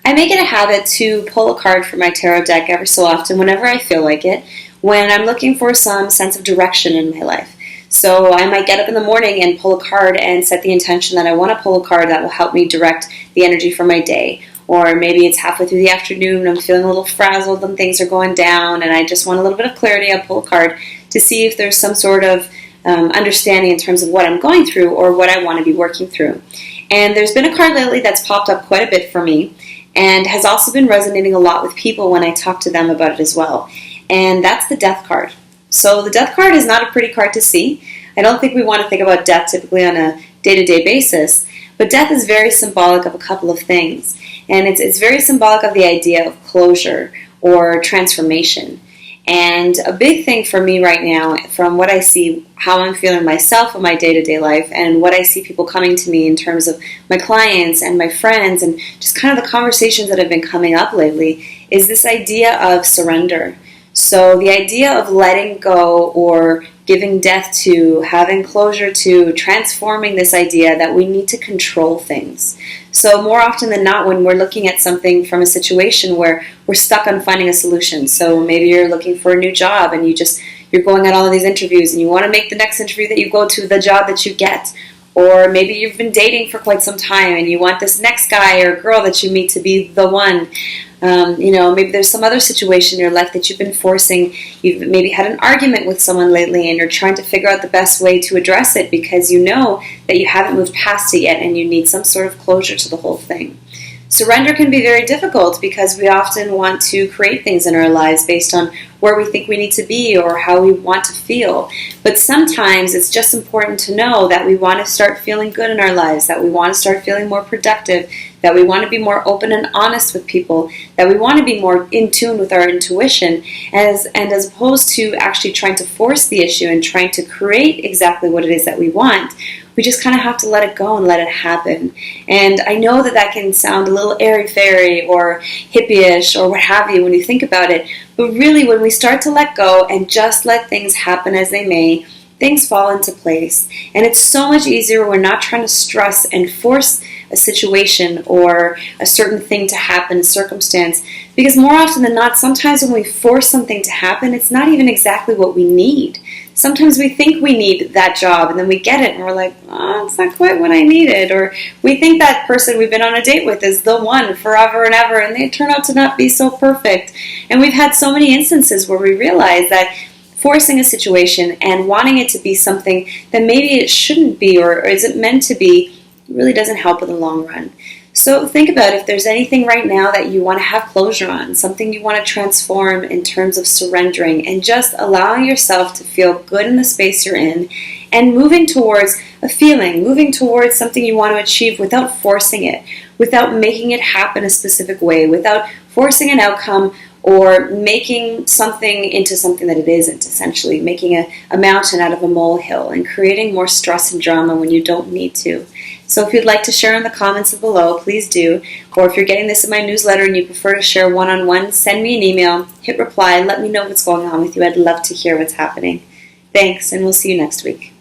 I make it a habit to pull a card from my tarot deck every so often whenever I feel like it, when I'm looking for some sense of direction in my life. So I might get up in the morning and pull a card and set the intention that I want to pull a card that will help me direct the energy for my day. Or maybe it's halfway through the afternoon, I'm feeling a little frazzled and things are going down and I just want a little bit of clarity. I'll pull a card to see if there's some sort of understanding in terms of what I'm going through or what I want to be working through. And there's been a card lately that's popped up quite a bit for me and has also been resonating a lot with people when I talk to them about it as well. And that's the Death card. So the Death card is not a pretty card to see. I don't think we want to think about death typically on a day-to-day basis, but death is very symbolic of a couple of things. And it's very symbolic of the idea of closure or transformation. And a big thing for me right now, from what I see, how I'm feeling myself in my day-to-day life, and what I see people coming to me in terms of my clients and my friends, and just kind of the conversations that have been coming up lately, is this idea of surrender. So the idea of letting go or giving death to, having closure to, transforming this idea that we need to control things. So more often than not, when we're looking at something from a situation where we're stuck on finding a solution, so maybe you're looking for a new job and you're going on all of these interviews and you want to make the next interview that you go to the job that you get. Or maybe you've been dating for quite some time and you want this next guy or girl that you meet to be the one. Maybe there's some other situation in your life that you've been forcing. You've maybe had an argument with someone lately and you're trying to figure out the best way to address it because you know that you haven't moved past it yet and you need some sort of closure to the whole thing. Surrender can be very difficult because we often want to create things in our lives based on where we think we need to be or how we want to feel. But sometimes it's just important to know that we want to start feeling good in our lives, that we want to start feeling more productive, that we want to be more open and honest with people, that we want to be more in tune with our intuition, as opposed to actually trying to force the issue and trying to create exactly what it is that we want. We just kind of have to let it go and let it happen. And I know that can sound a little airy-fairy or hippie-ish or what have you when you think about it, but really when we start to let go and just let things happen as they may, things fall into place. And it's so much easier. We're not trying to stress and force a situation or a certain thing to happen, a circumstance, because more often than not, sometimes when we force something to happen, it's not even exactly what we need. Sometimes we think we need that job and then we get it and we're like, oh, it's not quite what I needed. Or we think that person we've been on a date with is the one forever and ever and they turn out to not be so perfect. And we've had so many instances where we realize that forcing a situation and wanting it to be something that maybe it shouldn't be or isn't meant to be really doesn't help in the long run. So think about if there's anything right now that you want to have closure on, something you want to transform in terms of surrendering and just allowing yourself to feel good in the space you're in and moving towards a feeling, moving towards something you want to achieve without forcing it, without making it happen a specific way, without forcing an outcome or making something into something that it isn't, essentially making a mountain out of a molehill and creating more stress and drama when you don't need to. So if you'd like to share in the comments below, please do. Or if you're getting this in my newsletter and you prefer to share one-on-one, send me an email, hit reply, let me know what's going on with you. I'd love to hear what's happening. Thanks, and we'll see you next week.